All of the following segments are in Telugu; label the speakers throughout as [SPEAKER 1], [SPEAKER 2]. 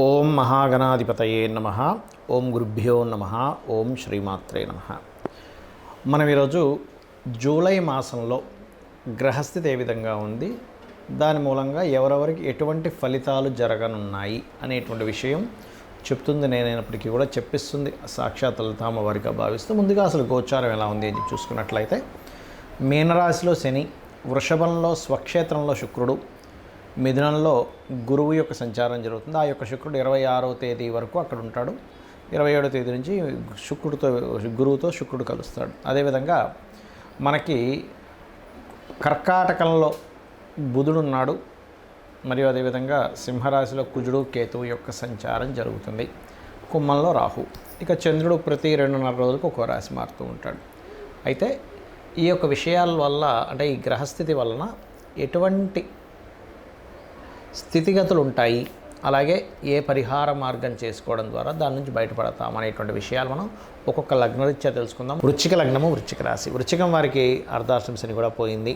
[SPEAKER 1] ఓం మహాగణాధిపతయే నమ. ఓం గురుభ్యో నమ. ఓం శ్రీమాత్రే నమ. మనం ఈరోజు జూలై మాసంలో గ్రహస్థితి ఏ విధంగా ఉంది, దాని మూలంగా ఎవరెవరికి ఎటువంటి ఫలితాలు జరగనున్నాయి అనేటువంటి విషయం చెప్తుంది. నేనైనప్పటికీ కూడా చెప్పిస్తుంది సాక్షాత్ లలితామ్మవారిగా భావిస్తూ ముందుగా అసలు గోచారం ఎలా ఉంది అని చూసుకున్నట్లయితే, మీనరాశిలో శని, వృషభంలో స్వక్షేత్రంలో శుక్రుడు, మిథునంలో గురువు యొక్క సంచారం జరుగుతుంది. ఆ యొక్క శుక్రుడు 26వ తేదీ వరకు అక్కడ ఉంటాడు. 27వ తేదీ నుంచి గురువుతో శుక్రుడు కలుస్తాడు. అదేవిధంగా మనకి కర్కాటకంలో బుధుడు ఉన్నాడు. మరియు అదేవిధంగా సింహరాశిలో కుజుడు కేతువు యొక్క సంచారం జరుగుతుంది. కుంభంలో రాహు. ఇక చంద్రుడు ప్రతి 2.5 రోజులకు ఒక్కో రాశి మారుతూ ఉంటాడు. అయితే ఈ యొక్క విషయాల వల్ల, అంటే ఈ గ్రహస్థితి వలన ఎటువంటి స్థితిగతులు ఉంటాయి, అలాగే ఏ పరిహార మార్గం చేసుకోవడం ద్వారా దాని నుంచి బయటపడతాం అనేటువంటి విషయాలు మనం ఒక్కొక్క లగ్నరీత్యా తెలుసుకుందాం. వృశ్చిక లగ్నము, వృశ్చిక రాశి. వృశ్చికం వారికి అర్ధాష్టమ శని కూడా పోయింది.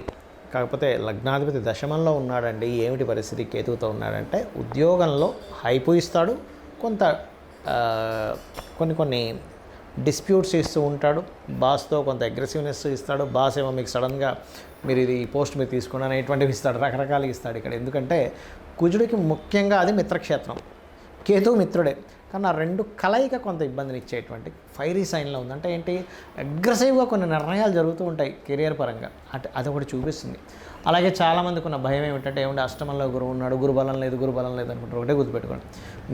[SPEAKER 1] కాకపోతే లగ్నాధిపతి దశమంలో ఉన్నాడండి. ఏమిటి పరిస్థితి? కేతువుతో ఉన్నాడంటే ఉద్యోగంలో హైపు ఇస్తాడు, కొంత కొన్ని డిస్ప్యూట్స్ ఇస్తూ ఉంటాడు. బాస్తో కొంత అగ్రెసివ్నెస్ ఇస్తాడు. బాస్ ఏమో మీకు సడన్గా మీరు ఇది పోస్ట్ మీరు తీసుకుని అనేటువంటివి ఇస్తాడు, రకరకాలు ఇస్తాడు ఇక్కడ. ఎందుకంటే కుజుడికి ముఖ్యంగా అది మిత్రక్షేత్రం, కేతువు మిత్రుడే. కానీ ఆ రెండు కలయిక కొంత ఇబ్బందిని ఇచ్చేటువంటి ఫైరీ సైన్లో ఉంది. అంటే ఏంటి, అగ్రెసివ్గా కొన్ని నిర్ణయాలు జరుగుతూ ఉంటాయి కెరియర్ పరంగా, అంటే అది ఒకటి చూపిస్తుంది. అలాగే చాలామందికి ఉన్న భయం ఏమిటంటే, ఏమంటే అష్టమంలో గురువు ఉన్నాడు, గురుబలం లేదు అనుకుంటారు. ఒకటే గుర్తుపెట్టుకోండి,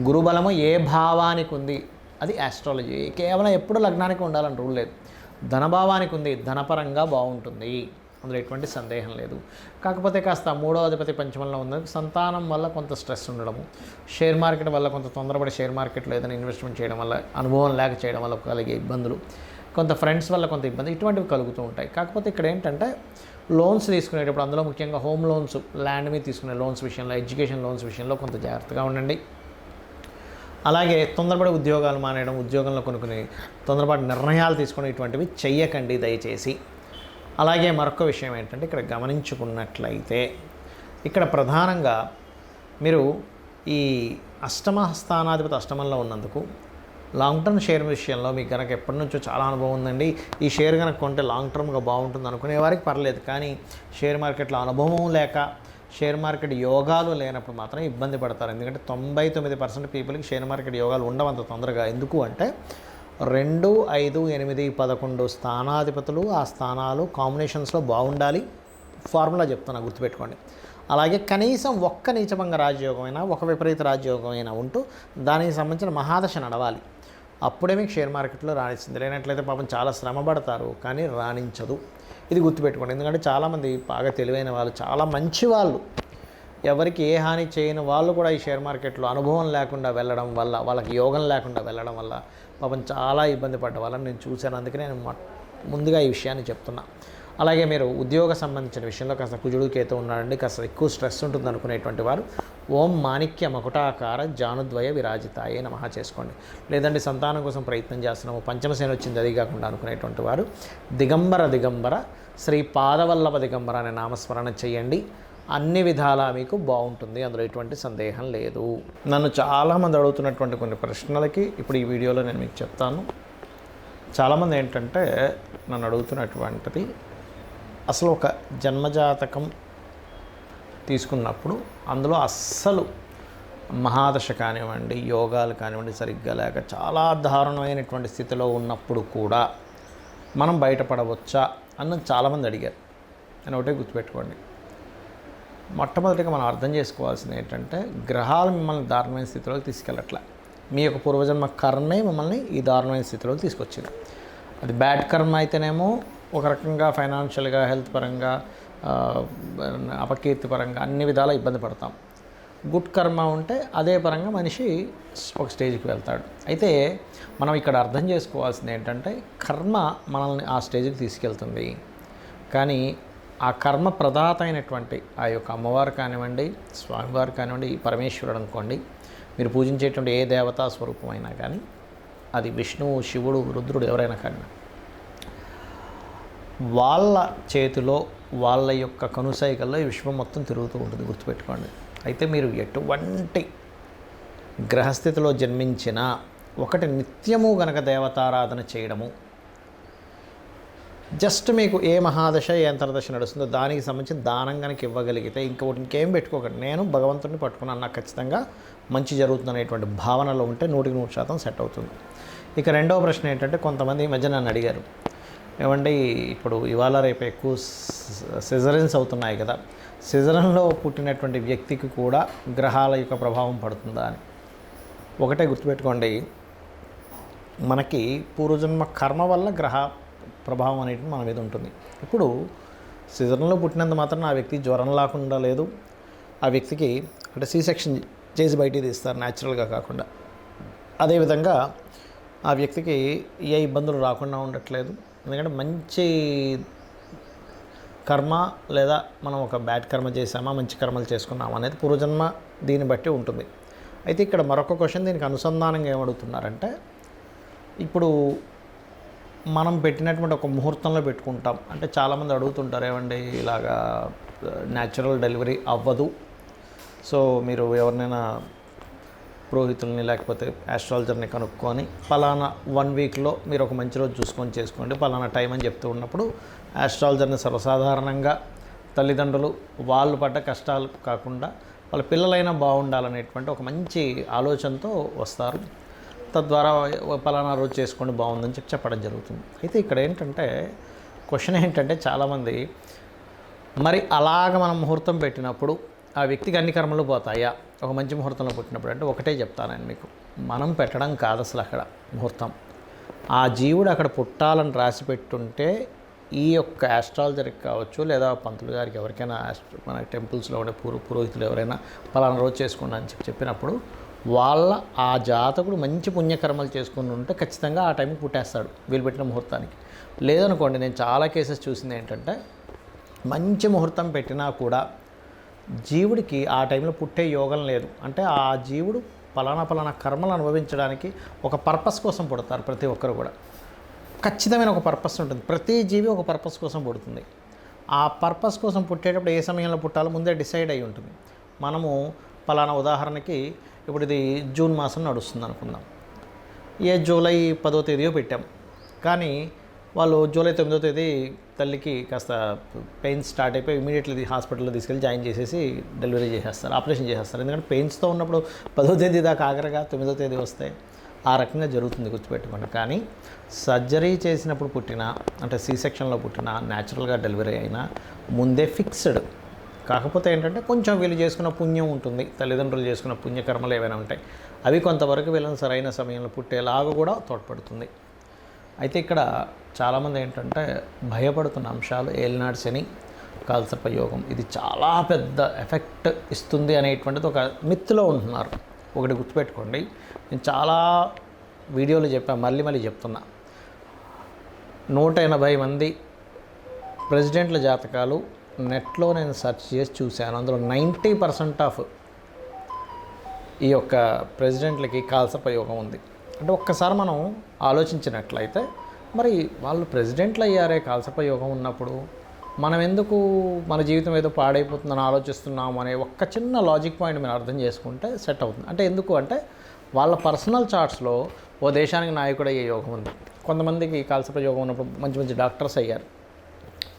[SPEAKER 1] గురుబలము ఏ భావానికి ఉంది అది ఆస్ట్రాలజీ. కేవలం ఎప్పుడు లగ్నానికి ఉండాలని రూల్ లేదు. ధనభావానికి ఉంది, ధనపరంగా బాగుంటుంది, అందులో ఎటువంటి సందేహం లేదు. కాకపోతే కాస్త 3వ అధిపతి పంచమంలో ఉంది. సంతానం వల్ల కొంత స్ట్రెస్ ఉండడము, షేర్ మార్కెట్ వల్ల కొంత తొందరపడి షేర్ మార్కెట్లో ఏదైనా ఇన్వెస్ట్మెంట్ చేయడం వల్ల, అనుభవం లేక చేయడం వల్ల కలిగే ఇబ్బందులు, కొంత ఫ్రెండ్స్ వల్ల కొంత ఇబ్బంది, ఇటువంటివి కలుగుతూ ఉంటాయి. కాకపోతే ఇక్కడ ఏంటంటే లోన్స్ తీసుకునేటప్పుడు, అందులో ముఖ్యంగా హోమ్ లోన్స్, ల్యాండ్ మీద తీసుకునే లోన్స్ విషయంలో, ఎడ్యుకేషన్ లోన్స్ విషయంలో కొంత జాగ్రత్తగా ఉండండి. అలాగే తొందరపడి ఉద్యోగాలు మానేయడం, ఉద్యోగంలో కొన్ని తొందరపాటు నిర్ణయాలు తీసుకుని ఇటువంటివి చెయ్యకండి దయచేసి. అలాగే మరొక విషయం ఏంటంటే, ఇక్కడ గమనించుకున్నట్లయితే ఇక్కడ ప్రధానంగా మీరు ఈ అష్టమ స్థానాధిపతి అష్టమంలో ఉన్నందుకు లాంగ్ టర్మ్ షేర్ విషయంలో మీకు కనుక ఎప్పటి నుంచో చాలా అనుభవం ఉందండి, ఈ షేర్ కనుక కొంటే లాంగ్ టర్మ్గా బాగుంటుంది అనుకునే వారికి పర్లేదు. కానీ షేర్ మార్కెట్లో అనుభవం లేక, షేర్ మార్కెట్ యోగాలు లేనప్పుడు మాత్రం ఇబ్బంది పడతారు. ఎందుకంటే 99% పీపుల్కి షేర్ మార్కెట్ యోగాలు ఉండవంత తొందరగా. ఎందుకు అంటే 2, 5, 8, 11 స్థానాధిపతులు, ఆ స్థానాలు కాంబినేషన్స్లో బాగుండాలి. ఫార్ములా చెప్తున్నా, గుర్తుపెట్టుకోండి. అలాగే కనీసం ఒక్క నీచభంగ రాజయోగమైనా, ఒక విపరీత రాజయోగమైనా ఉంటూ దానికి సంబంధించిన మహాదశ నడవాలి. అప్పుడే మీకు షేర్ మార్కెట్లో రాణిస్తుంది. లేనట్లయితే పాపం చాలా శ్రమ పడతారు, కానీ రాణించదు. ఇది గుర్తుపెట్టుకోండి. ఎందుకంటే చాలామంది బాగా తెలివైన వాళ్ళు, చాలా మంచి వాళ్ళు, ఎవరికి ఏ హాని చేయని వాళ్ళు కూడా ఈ షేర్ మార్కెట్లో అనుభవం లేకుండా వెళ్ళడం వల్ల, వాళ్ళకి యోగం లేకుండా వెళ్ళడం వల్ల పాపం చాలా ఇబ్బంది పడ్డ వాళ్ళని నేను చూశాను. అందుకే నేను ముందుగా ఈ విషయాన్ని చెప్తున్నా. అలాగే మీరు ఉద్యోగ సంబంధించిన విషయంలో కాస్త కుజుడు కేతు ఉన్నాడండి, కాస్త ఎక్కువ స్ట్రెస్ ఉంటుంది అనుకునేటువంటి వారు ఓం మాణిక్య మకుటాకార జానుద్వయ విరాజితాయే నమః చేసుకోండి. లేదంటే సంతానం కోసం ప్రయత్నం చేస్తున్నాము, పంచమసేన వచ్చింది అది కాకుండా అనుకునేటువంటి వారు దిగంబర శ్రీ పాదవల్లభ దిగంబర అనే నామస్మరణ చేయండి. అన్ని విధాలా మీకు బాగుంటుంది, అందులో ఎటువంటి సందేహం లేదు. నన్ను చాలామంది అడుగుతున్నటువంటి కొన్ని ప్రశ్నలకి ఇప్పుడు ఈ వీడియోలో నేను మీకు చెప్తాను. చాలామంది ఏంటంటే నన్ను అడుగుతున్నటువంటిది, అసలు ఒక జన్మజాతకం తీసుకున్నప్పుడు అందులో అస్సలు మహాదశ కానివ్వండి, యోగాలు కానివ్వండి సరిగ్గా లేక చాలా దారుణమైనటువంటి స్థితిలో ఉన్నప్పుడు కూడా మనం బయటపడవచ్చా అన్నది చాలామంది అడిగారు. నేను ఒకటే గుర్తుపెట్టుకోండి, మొట్టమొదటిగా మనం అర్థం చేసుకోవాల్సింది ఏంటంటే, గ్రహాలు మిమ్మల్ని దారుణమైన స్థితిలోకి తీసుకెళ్ళట్లే. మీ యొక్క పూర్వజన్మ కర్మే మిమ్మల్ని ఈ దారుణమైన స్థితిలోకి తీసుకొచ్చింది. అది బ్యాడ్ కర్మ అయితేనేమో ఒక రకంగా ఫైనాన్షియల్గా, హెల్త్ పరంగా, అపకీర్తి పరంగా అన్ని విధాల ఇబ్బంది పడతాం. గుడ్ కర్మ ఉంటే అదే పరంగా మనిషి ఒక స్టేజ్కి వెళ్తాడు. అయితే మనం ఇక్కడ అర్థం చేసుకోవాల్సింది ఏంటంటే, కర్మ మనల్ని ఆ స్టేజ్కి తీసుకెళ్తుంది. కానీ ఆ కర్మ ప్రదాత అయినటువంటి ఆ యొక్క అమ్మవారు కానివ్వండి, స్వామివారు కానివ్వండి, పరమేశ్వరుడు అనుకోండి, మీరు పూజించేటువంటి ఏ దేవతా స్వరూపమైనా కానీ, అది విష్ణువు, శివుడు, రుద్రుడు ఎవరైనా కానీ, వాళ్ళ చేతిలో, వాళ్ళ యొక్క కనుసైకల్లో ఈ విశ్వం మొత్తం తిరుగుతూ ఉంటుంది, గుర్తుపెట్టుకోండి. అయితే మీరు ఎటువంటి గ్రహస్థితిలో జన్మించిన ఒకటి నిత్యము గనక దేవతారాధన చేయడము, జస్ట్ మీకు ఏ మహాదశ ఏ అంతర్దశ నడుస్తుందో దానికి సంబంధించిన దానం కనుక ఇవ్వగలిగితే ఇంకేం పెట్టుకోకండి, నేను భగవంతుడిని పట్టుకున్నాను, నాకు ఖచ్చితంగా మంచి జరుగుతుంది అనేటువంటి భావనలో ఉంటే 100% సెట్ అవుతుంది. ఇక రెండవ ప్రశ్న ఏంటంటే, కొంతమంది ఈ మధ్య నన్ను అడిగారు, ఏమండి ఇప్పుడు ఇవాళ రేపు ఎక్కువ సిజరన్స్ అవుతున్నాయి కదా, సిజరన్లో పుట్టినటువంటి వ్యక్తికి కూడా గ్రహాల యొక్క ప్రభావం పడుతుందా అని. ఒకటే గుర్తుపెట్టుకోండి, మనకి పూర్వజన్మ కర్మ వల్ల గ్రహ ప్రభావం అనేది మన మీద ఉంటుంది. ఇప్పుడు సిజరన్లో పుట్టినంత మాత్రం ఆ వ్యక్తి జ్వరం లేకుండా లేదు, ఆ వ్యక్తికి అంటే సి సెక్షన్ చేసి బయటికి తీస్తారు న్యాచురల్గా కాకుండా. అదేవిధంగా ఆ వ్యక్తికి ఏ ఇబ్బందులు రాకుండా ఉండట్లేదు, ఎందుకంటే మంచి కర్మ లేదా మనం ఒక బ్యాడ్ కర్మ చేసామా మంచి కర్మలు చేసుకున్నామా అనేది పూర్వజన్మ దీన్ని బట్టి ఉంటుంది. అయితే ఇక్కడ మరొక క్వశ్చన్ దీనికి అనుసంధానంగా ఏమడుగుతున్నారంటే, ఇప్పుడు మనం పెట్టినటువంటి ఒక ముహూర్తంలో పెట్టుకుంటాం అంటే చాలామంది అడుగుతుంటారు, ఏమండి ఇలాగా న్యాచురల్ డెలివరీ అవ్వదు, సో మీరు ఎవరినైనా పురోహితుల్ని లేకపోతే ఆస్ట్రాలజర్ని కనుక్కొని పలానా 1 వీక్లో మీరు ఒక మంచి రోజు చూసుకొని చేసుకోండి పలానా టైం అని చెప్తూ ఉన్నప్పుడు, ఆస్ట్రాలజర్ని సర్వసాధారణంగా తల్లిదండ్రులు వాళ్ళు పడ్డ కష్టాలు కాకుండా వాళ్ళ పిల్లలైనా బాగుండాలనేటువంటి ఒక మంచి ఆలోచనతో వస్తారు. తద్వారా పలానా రోజు చేసుకోండి బాగుందని చెప్పడం జరుగుతుంది. అయితే ఇక్కడ ఏంటంటే క్వశ్చన్ ఏంటంటే, చాలామంది మరి అలాగ మనం ముహూర్తం పెట్టినప్పుడు ఆ వ్యక్తికి అన్ని కర్మలు పోతాయా ఒక మంచి ముహూర్తంలో పుట్టినప్పుడు అంటే, ఒకటే చెప్తానండి మీకు, మనం పెట్టడం కాదు అసలు అక్కడ ముహూర్తం. ఆ జీవుడు అక్కడ పుట్టాలని రాసి పెట్టుంటే ఈ యొక్క ఆస్ట్రాలజర్కి కావచ్చు లేదా పంతులు గారికి ఎవరికైనా మన టెంపుల్స్లో ఉండే పురోహితులు ఎవరైనా పలానా రోజు చేసుకోండి అని చెప్పినప్పుడు వాళ్ళ ఆ జాతకుడు మంచి పుణ్యకర్మలు చేసుకుని ఉంటే ఖచ్చితంగా ఆ టైంకి పుట్టేస్తాడు వీళ్ళు పెట్టిన ముహూర్తానికి. లేదనుకోండి, నేను చాలా కేసెస్ చూసింది ఏంటంటే, మంచి ముహూర్తం పెట్టినా కూడా జీవుడికి ఆ టైంలో పుట్టే యోగం లేదు. అంటే ఆ జీవుడు పలానా కర్మలు అనుభవించడానికి ఒక పర్పస్ కోసం పుడతారు. ప్రతి ఒక్కరు కూడా ఖచ్చితమైన ఒక పర్పస్ ఉంటుంది. ప్రతి జీవి ఒక పర్పస్ కోసం పుడుతుంది. ఆ పర్పస్ కోసం పుట్టేటప్పుడు ఏ సమయంలో పుట్టాలో ముందే డిసైడ్ అయి ఉంటుంది. మనము పలానా ఉదాహరణకి ఇప్పుడు ఇది జూన్ మాసం నడుస్తుంది అనుకుందాం, జూలై 10వ తేదీయో పెట్టాం, కానీ వాళ్ళు జూలై 9వ తేదీ తల్లికి కాస్త పెయిన్స్ స్టార్ట్ అయిపోయి ఇమీడియట్లీ హాస్పిటల్లో తీసుకెళ్ళి జాయిన్ చేసేసి డెలివరీ చేసేస్తారు, ఆపరేషన్ చేసేస్తారు. ఎందుకంటే పెయిన్స్తో ఉన్నప్పుడు 10వ తేదీ దాకా ఆఖరిగా 9వ తేదీ వస్తే ఆ రకంగా జరుగుతుంది, గుర్తుపెట్టుకోండి. కానీ సర్జరీ చేసినప్పుడు పుట్టిన అంటే సి సెక్షన్లో పుట్టిన న్యాచురల్గా డెలివరీ అయినా ముందే ఫిక్స్డ్. కాకపోతే ఏంటంటే కొంచెం వీళ్ళు చేసుకున్న పుణ్యం ఉంటుంది, తల్లిదండ్రులు చేసుకున్న పుణ్యకర్మలు ఏవైనా ఉంటాయి, అవి కొంతవరకు వీళ్ళని సరైన సమయంలో పుట్టేలాగా కూడా తోడ్పడుతుంది. అయితే ఇక్కడ చాలామంది ఏంటంటే భయపడుతున్న అంశాలు ఏలినాడు శని, కాలసర్ప యోగం, ఇది చాలా పెద్ద ఎఫెక్ట్ ఇస్తుంది అనేటువంటిది ఒక మిత్తులో ఉంటున్నారు. ఒకటి గుర్తుపెట్టుకోండి, నేను చాలా వీడియోలు చెప్పాను, మళ్ళీ చెప్తున్నా, 180 మంది ప్రెసిడెంట్ల జాతకాలు నెట్లో నేను సెర్చ్ చేసి చూశాను. అందులో 90% ఆఫ్ ఈ యొక్క ప్రెసిడెంట్లకి కాలసర్ప యోగం ఉంది. అంటే ఒక్కసారి మనం ఆలోచించినట్లయితే, మరి వాళ్ళు ప్రెసిడెంట్లు అయ్యారే కాలసర్ప యోగం ఉన్నప్పుడు మనం ఎందుకు మన జీవితం ఏదో పాడైపోతుందని ఆలోచిస్తున్నాము అనే ఒక్క చిన్న లాజిక్ పాయింట్ మీరు అర్థం చేసుకుంటే సెట్ అవుతుంది. అంటే ఎందుకు అంటే, వాళ్ళ పర్సనల్ చార్ట్స్లో ఓ దేశానికి నాయకుడు అయ్యే యోగం ఉంది. కొంతమందికి కాలసర్ప యోగం ఉన్నప్పుడు మంచి డాక్టర్స్ అయ్యారు,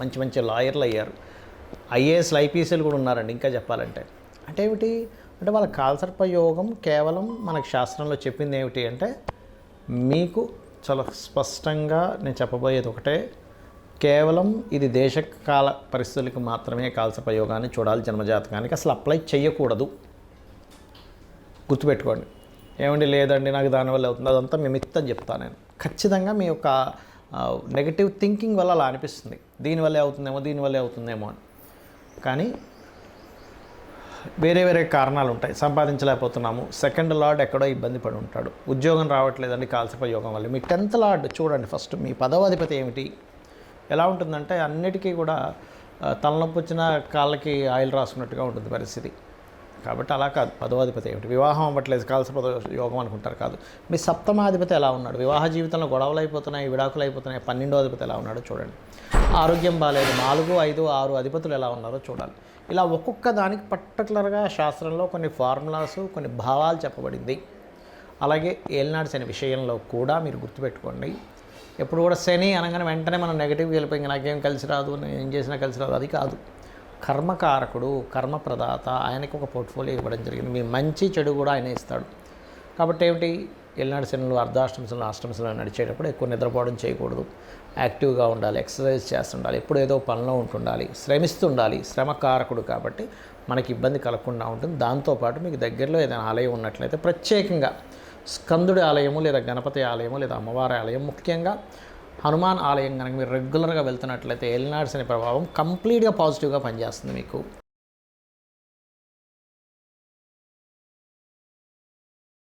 [SPEAKER 1] మంచి లాయర్లు అయ్యారు, ఐఏఎస్లు ఐపీఎస్లు కూడా ఉన్నారండి. ఇంకా చెప్పాలంటే అంటే ఏమిటి అంటే, వాళ్ళ కాలసర్ప యోగం కేవలం మనకు శాస్త్రంలో చెప్పింది ఏమిటి అంటే, మీకు చాలా స్పష్టంగా నేను చెప్పబోయేది ఒకటే, కేవలం ఇది దేశకాల పరిస్థితులకు మాత్రమే కాలసర్ప యోగాన్ని చూడాలి, జన్మజాతకానికి అసలు అప్లై చేయకూడదు. గుర్తుపెట్టుకోండి. ఏమండి లేదండి నాకు దానివల్ల అవుతుంది, అదంతా మీ మిత్తని చెప్తాను నేను. ఖచ్చితంగా మీ యొక్క నెగటివ్ థింకింగ్ వల్ల అలా అనిపిస్తుంది, దీనివల్లే అవుతుందేమో అని. కానీ వేరే కారణాలు ఉంటాయి. సంపాదించలేకపోతున్నాము, సెకండ్ లార్డ్ ఎక్కడో ఇబ్బంది పడి ఉంటాడు, ఉద్యోగం రావట్లేదండి కాలసర్ప యోగం వల్ల. మీ 10th లార్డ్ చూడండి ఫస్ట్, మీ 10వ అధిపతి ఏమిటి, ఎలా ఉంటుందంటే అన్నిటికీ కూడా తలనొప్పి వచ్చిన కాళ్ళకి ఆయిల్ రాసుకున్నట్టుగా ఉంటుంది పరిస్థితి. కాబట్టి అలా కాదు. 10వ అధిపతి ఏమిటి, వివాహం అవ్వట్లేదు కాలసర్ప యోగం అనుకుంటారు, కాదు. మీ 7వ అధిపతి ఎలా ఉన్నాడు, వివాహ జీవితంలో గొడవలు అయిపోతున్నాయి, విడాకులు అయిపోతున్నాయి. 12వ అధిపతి ఎలా ఉన్నాడో చూడండి. ఆరోగ్యం బాగాలేదు, 4, 5, 6 అధిపతులు ఎలా ఉన్నారో చూడాలి. ఇలా ఒక్కొక్క దానికి పర్టికులర్గా శాస్త్రంలో కొన్ని ఫార్ములాస్, కొన్ని భావాలు చెప్పబడింది. అలాగే ఏలినాడు శని విషయంలో కూడా మీరు గుర్తుపెట్టుకోండి, ఎప్పుడు కూడా శని అనగానే వెంటనే మనం నెగిటివ్గా వెళ్ళిపోయి నాకేం కలిసి రాదు, నేను ఏం చేసినా కలిసి రాదు, అది కాదు. కర్మకారకుడు, కర్మప్రదాత, ఆయనకి ఒక పోర్ట్ఫోలియో ఇవ్వడం జరిగింది. మీ మంచి చెడు కూడా ఆయన ఇస్తాడు. కాబట్టి ఏమిటి, ఏలినాడు శనులు అర్ధాష్టమశనులు అష్టమశనులు నడిచేటప్పుడు ఎక్కువ నిద్రపోవడం చేయకూడదు, యాక్టివ్గా ఉండాలి, ఎక్సర్సైజ్ చేస్తుండాలి, ఎప్పుడు ఏదో పనిలో ఉంటుండాలి, శ్రమిస్తుండాలి. శ్రమకారకుడు కాబట్టి మనకి ఇబ్బంది కలగకుండా ఉంటుంది. దాంతోపాటు మీకు దగ్గరలో ఏదైనా ఆలయం ఉన్నట్లయితే ప్రత్యేకంగా స్కందుడి ఆలయము లేదా గణపతి ఆలయము లేదా అమ్మవారి ఆలయం, ముఖ్యంగా హనుమాన్ ఆలయం కనుక మీరు రెగ్యులర్గా వెళ్తున్నట్లయితే ఏలినాడు శని ప్రభావం కంప్లీట్గా పాజిటివ్గా పనిచేస్తుంది మీకు.